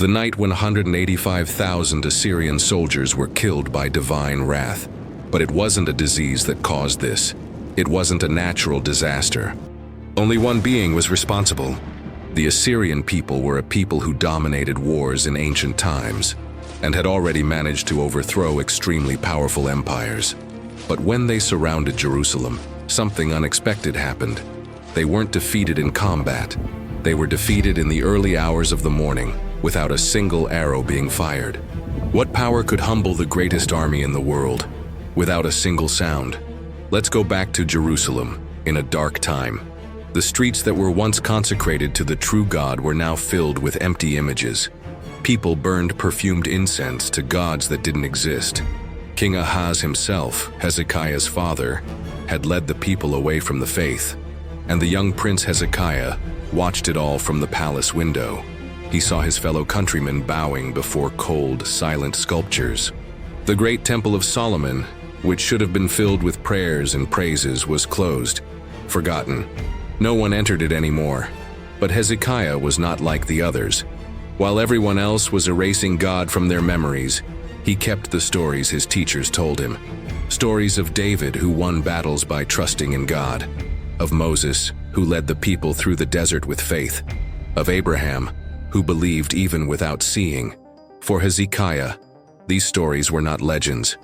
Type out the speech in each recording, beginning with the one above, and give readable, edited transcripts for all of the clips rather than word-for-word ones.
The night when 185,000 Assyrian soldiers were killed by divine wrath. But it wasn't a disease that caused this. It wasn't a natural disaster. Only one being was responsible. The Assyrian people were a people who dominated wars in ancient times and had already managed to overthrow extremely powerful empires. But when they surrounded Jerusalem, something unexpected happened. They weren't defeated in combat. They were defeated in the early hours of the morning, without a single arrow being fired. What power could humble the greatest army in the world, without a single sound? Let's go back to Jerusalem, in a dark time. The streets that were once consecrated to the true God were now filled with empty images. People burned perfumed incense to gods that didn't exist. King Ahaz himself, Hezekiah's father, had led the people away from the faith, and the young prince Hezekiah watched it all from the palace window. He saw his fellow countrymen bowing before cold, silent sculptures. The great temple of Solomon, which should have been filled with prayers and praises, was closed, forgotten. No one entered it anymore. But Hezekiah was not like the others. While everyone else was erasing God from their memories, he kept the stories his teachers told him. Stories of David, who won battles by trusting in God. Of Moses, who led the people through the desert with faith. Of Abraham, who believed even without seeing. For Hezekiah, these stories were not legends.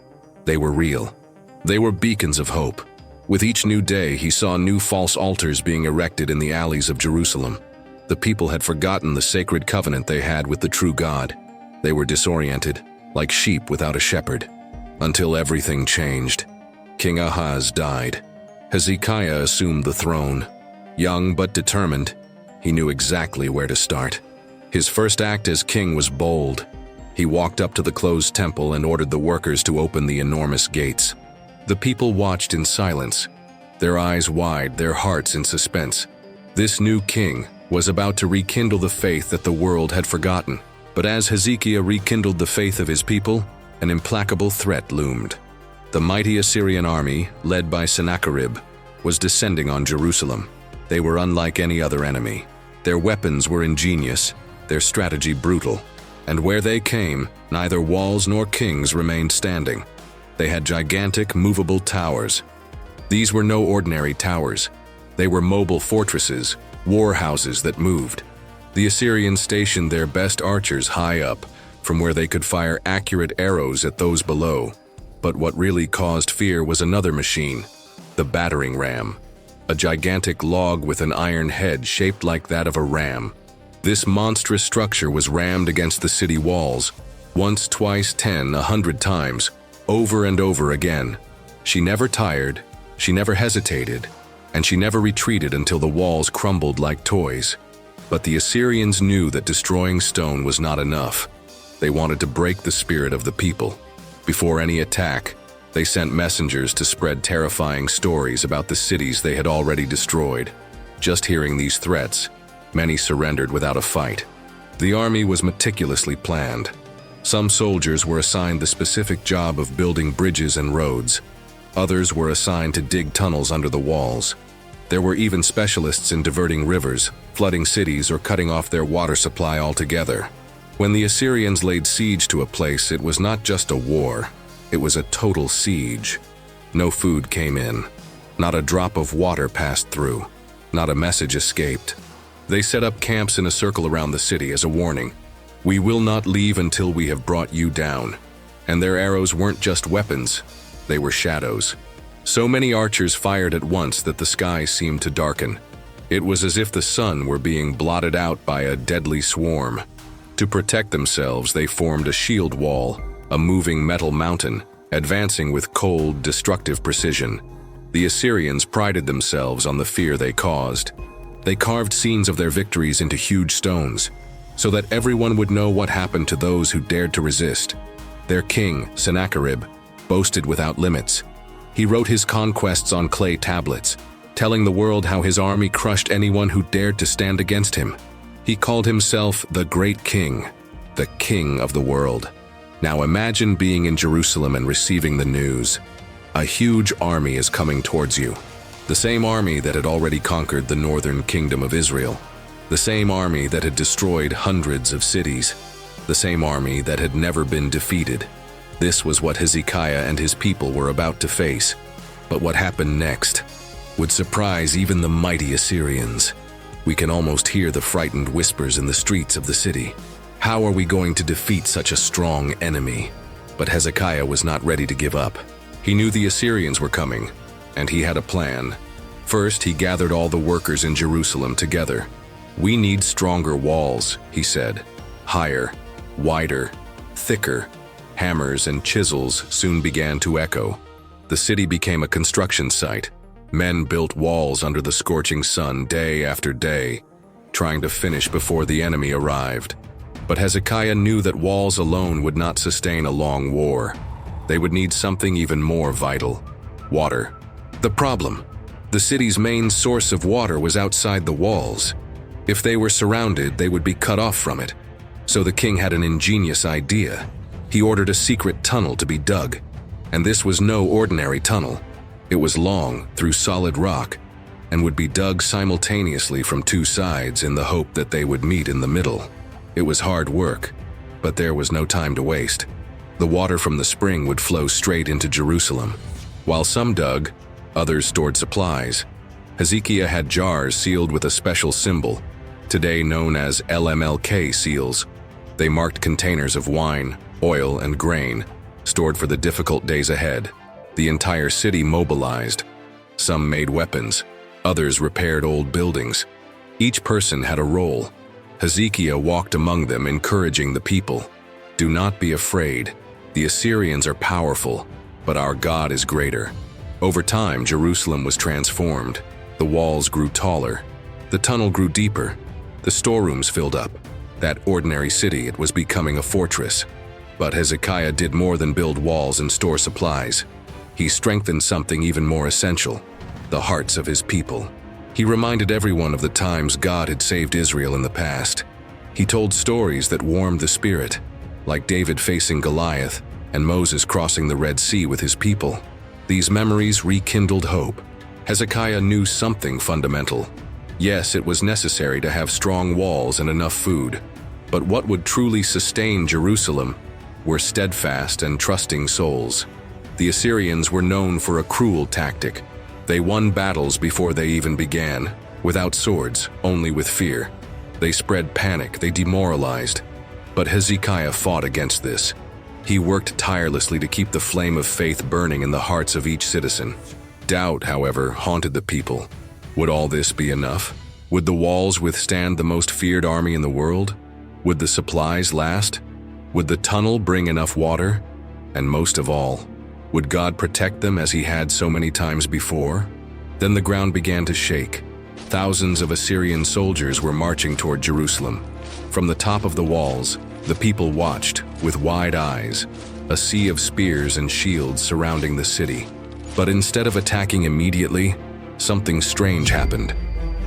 They were real. They were beacons of hope. With each new day, he saw new false altars being erected in the alleys of Jerusalem. The people had forgotten the sacred covenant they had with the true God. They were disoriented, like sheep without a shepherd. Until everything changed. King Ahaz died. Hezekiah assumed the throne. Young but determined, he knew exactly where to start. His first act as king was bold. He walked up to the closed temple and ordered the workers to open the enormous gates. The people watched in silence, their eyes wide, their hearts in suspense. This new king was about to rekindle the faith that the world had forgotten. But as Hezekiah rekindled the faith of his people, an implacable threat loomed. The mighty Assyrian army, led by Sennacherib, was descending on Jerusalem. They were unlike any other enemy. Their weapons were ingenious, their strategy brutal. And where they came, neither walls nor kings remained standing. They had gigantic, movable towers. These were no ordinary towers. They were mobile fortresses, war houses that moved. The Assyrians stationed their best archers high up, from where they could fire accurate arrows at those below. But what really caused fear was another machine, the battering ram. A gigantic log with an iron head shaped like that of a ram. This monstrous structure was rammed against the city walls, once, twice, 10, 100 times, over and over again. She never tired, she never hesitated, and she never retreated until the walls crumbled like toys. But the Assyrians knew that destroying stone was not enough. They wanted to break the spirit of the people. Before any attack, they sent messengers to spread terrifying stories about the cities they had already destroyed. Just hearing these threats, many surrendered without a fight. The army was meticulously planned. Some soldiers were assigned the specific job of building bridges and roads. Others were assigned to dig tunnels under the walls. There were even specialists in diverting rivers, flooding cities, or cutting off their water supply altogether. When the Assyrians laid siege to a place, it was not just a war, it was a total siege. No food came in. Not a drop of water passed through. Not a message escaped. They set up camps in a circle around the city as a warning. We will not leave until we have brought you down. And their arrows weren't just weapons, they were shadows. So many archers fired at once that the sky seemed to darken. It was as if the sun were being blotted out by a deadly swarm. To protect themselves, they formed a shield wall, a moving metal mountain, advancing with cold, destructive precision. The Assyrians prided themselves on the fear they caused. They carved scenes of their victories into huge stones, so that everyone would know what happened to those who dared to resist. Their king, Sennacherib, boasted without limits. He wrote his conquests on clay tablets, telling the world how his army crushed anyone who dared to stand against him. He called himself the Great King, the King of the world. Now imagine being in Jerusalem and receiving the news. A huge army is coming towards you. The same army that had already conquered the northern kingdom of Israel. The same army that had destroyed hundreds of cities. the same army that had never been defeated. This was what Hezekiah and his people were about to face. But what happened next would surprise even the mighty Assyrians. We can almost hear the frightened whispers in the streets of the city. How are we going to defeat such a strong enemy? But Hezekiah was not ready to give up. He knew the Assyrians were coming, and he had a plan. First, he gathered all the workers in Jerusalem together. "We need stronger walls," he said. Higher, wider, thicker. Hammers and chisels soon began to echo. The city became a construction site. Men built walls under the scorching sun day after day, trying to finish before the enemy arrived. But Hezekiah knew that walls alone would not sustain a long war. They would need something even more vital: water. The problem: the city's main source of water was outside the walls. If they were surrounded, they would be cut off from it. So the king had an ingenious idea. He ordered a secret tunnel to be dug. And this was no ordinary tunnel. It was long, through solid rock, and would be dug simultaneously from two sides in the hope that they would meet in the middle. It was hard work, but there was no time to waste. The water from the spring would flow straight into Jerusalem. While some dug, others stored supplies. Hezekiah had jars sealed with a special symbol, today known as LMLK seals. They marked containers of wine, oil, and grain, stored for the difficult days ahead. The entire city mobilized. Some made weapons, others repaired old buildings. Each person had a role. Hezekiah walked among them, encouraging the people. "Do not be afraid. The Assyrians are powerful, but our God is greater." Over time, Jerusalem was transformed. The walls grew taller. The tunnel grew deeper. The storerooms filled up. That ordinary city, it was becoming a fortress. But Hezekiah did more than build walls and store supplies. He strengthened something even more essential: the hearts of his people. He reminded everyone of the times God had saved Israel in the past. He told stories that warmed the spirit, like David facing Goliath and Moses crossing the Red Sea with his people. These memories rekindled hope. Hezekiah knew something fundamental. Yes, it was necessary to have strong walls and enough food. But what would truly sustain Jerusalem were steadfast and trusting souls. The Assyrians were known for a cruel tactic. They won battles before they even began, without swords, only with fear. They spread panic, they demoralized. But Hezekiah fought against this. He worked tirelessly to keep the flame of faith burning in the hearts of each citizen. Doubt, however, haunted the people. Would all this be enough? Would the walls withstand the most feared army in the world? Would the supplies last? Would the tunnel bring enough water? And most of all, would God protect them as he had so many times before? Then the ground began to shake. Thousands of Assyrian soldiers were marching toward Jerusalem. From the top of the walls, the people watched with wide eyes, a sea of spears and shields surrounding the city. But instead of attacking immediately, something strange happened.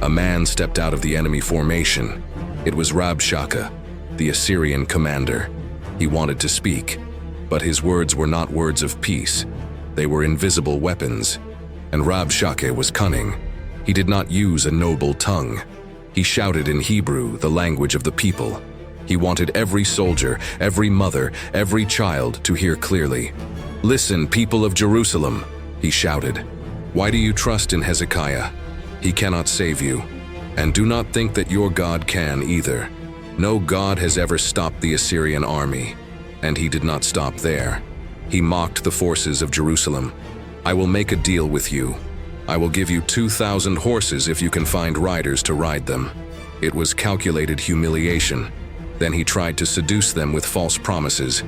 A man stepped out of the enemy formation. It was Rabshakeh, the Assyrian commander. He wanted to speak, but his words were not words of peace. They were invisible weapons. And Rabshakeh was cunning. He did not use a noble tongue. He shouted in Hebrew, the language of the people. He wanted every soldier, every mother, every child to hear clearly. "Listen, people of Jerusalem," he shouted. "Why do you trust in Hezekiah? He cannot save you. And do not think that your God can either. No God has ever stopped the Assyrian army. And he did not stop there. He mocked the forces of Jerusalem. I will make a deal with you. I will give you 2,000 horses if you can find riders to ride them." It was calculated humiliation. Then he tried to seduce them with false promises.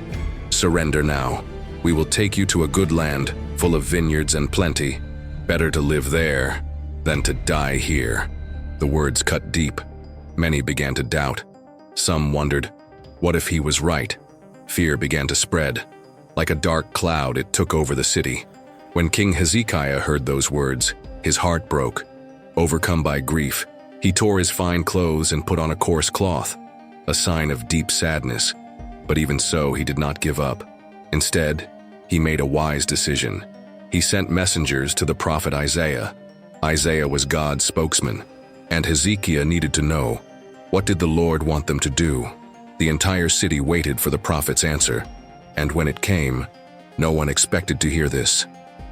"Surrender now. We will take you to a good land, full of vineyards and plenty. Better to live there than to die here." The words cut deep. Many began to doubt. Some wondered, what if he was right? Fear began to spread. Like a dark cloud, it took over the city. When King Hezekiah heard those words, his heart broke. Overcome by grief, he tore his fine clothes and put on a coarse cloth, a sign of deep sadness. But even so, he did not give up. Instead, he made a wise decision. He sent messengers to the prophet Isaiah. Isaiah was God's spokesman, and Hezekiah needed to know, what did the Lord want them to do? The entire city waited for the prophet's answer, and when it came, no one expected to hear this.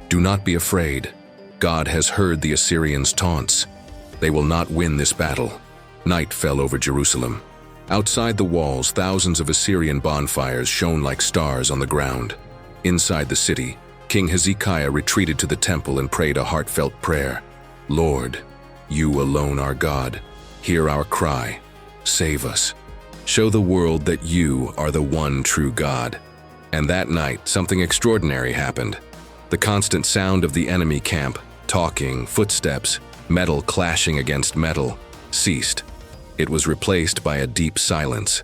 Do not be afraid. God has heard the Assyrians' taunts. They will not win this battle. Night fell over Jerusalem. Outside the walls, thousands of Assyrian bonfires shone like stars on the ground. Inside the city, King Hezekiah retreated to the temple and prayed a heartfelt prayer. Lord, you alone are God. Hear our cry. Save us. Show the world that you are the one true God. And that night, something extraordinary happened. The constant sound of the enemy camp, talking, footsteps, metal clashing against metal, ceased. It was replaced by a deep silence.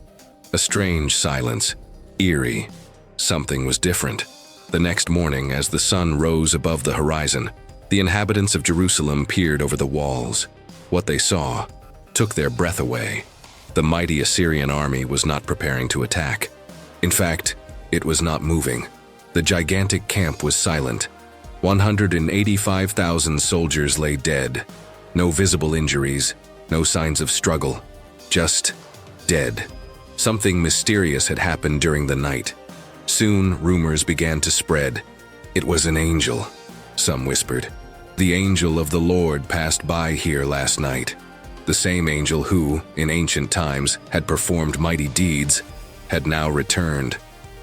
A strange silence, eerie. Something was different. The next morning, as the sun rose above the horizon, the inhabitants of Jerusalem peered over the walls. What they saw took their breath away. The mighty Assyrian army was not preparing to attack. In fact, it was not moving. The gigantic camp was silent. 185,000 soldiers lay dead. No visible injuries, no signs of struggle. Just dead. Something mysterious had happened during the night. Soon, rumors began to spread. It was an angel, some whispered. The angel of the Lord passed by here last night. The same angel who, in ancient times, had performed mighty deeds, had now returned.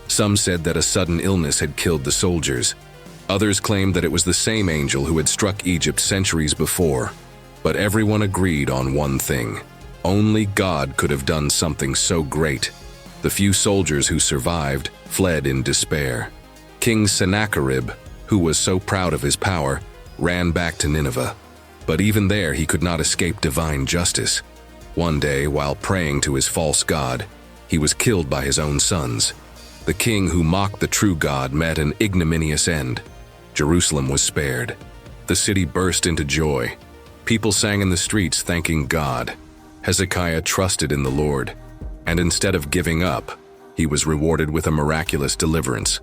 Some said that a sudden illness had killed the soldiers. Others claimed that it was the same angel who had struck Egypt centuries before. But everyone agreed on one thing. Only God could have done something so great. The few soldiers who survived fled in despair. King Sennacherib, who was so proud of his power, ran back to Nineveh. But even there he could not escape divine justice. One day, while praying to his false god, he was killed by his own sons. The king who mocked the true God met an ignominious end. Jerusalem was spared. The city burst into joy. People sang in the streets thanking God. Hezekiah trusted in the Lord, and instead of giving up, he was rewarded with a miraculous deliverance.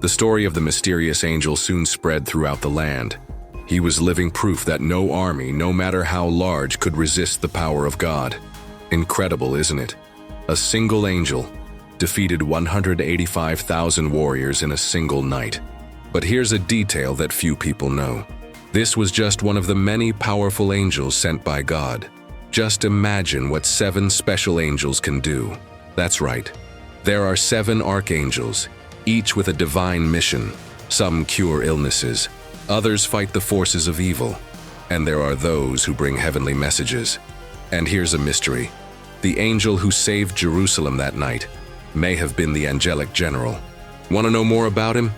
The story of the mysterious angel soon spread throughout the land. He was living proof that no army, no matter how large, could resist the power of God. Incredible, isn't it? A single angel defeated 185,000 warriors in a single night. But here's a detail that few people know. This was just one of the many powerful angels sent by God. Just imagine what 7 special angels can do. That's right. There are 7 archangels, each with a divine mission. Some cure illnesses, others fight the forces of evil, and there are those who bring heavenly messages. And here's a mystery. The angel who saved Jerusalem that night may have been the angelic general. Want to know more about him?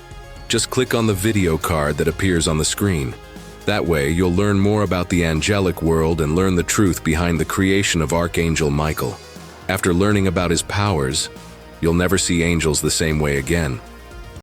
Just click on the video card that appears on the screen. That way, you'll learn more about the angelic world and learn the truth behind the creation of Archangel Michael. After learning about his powers, you'll never see angels the same way again.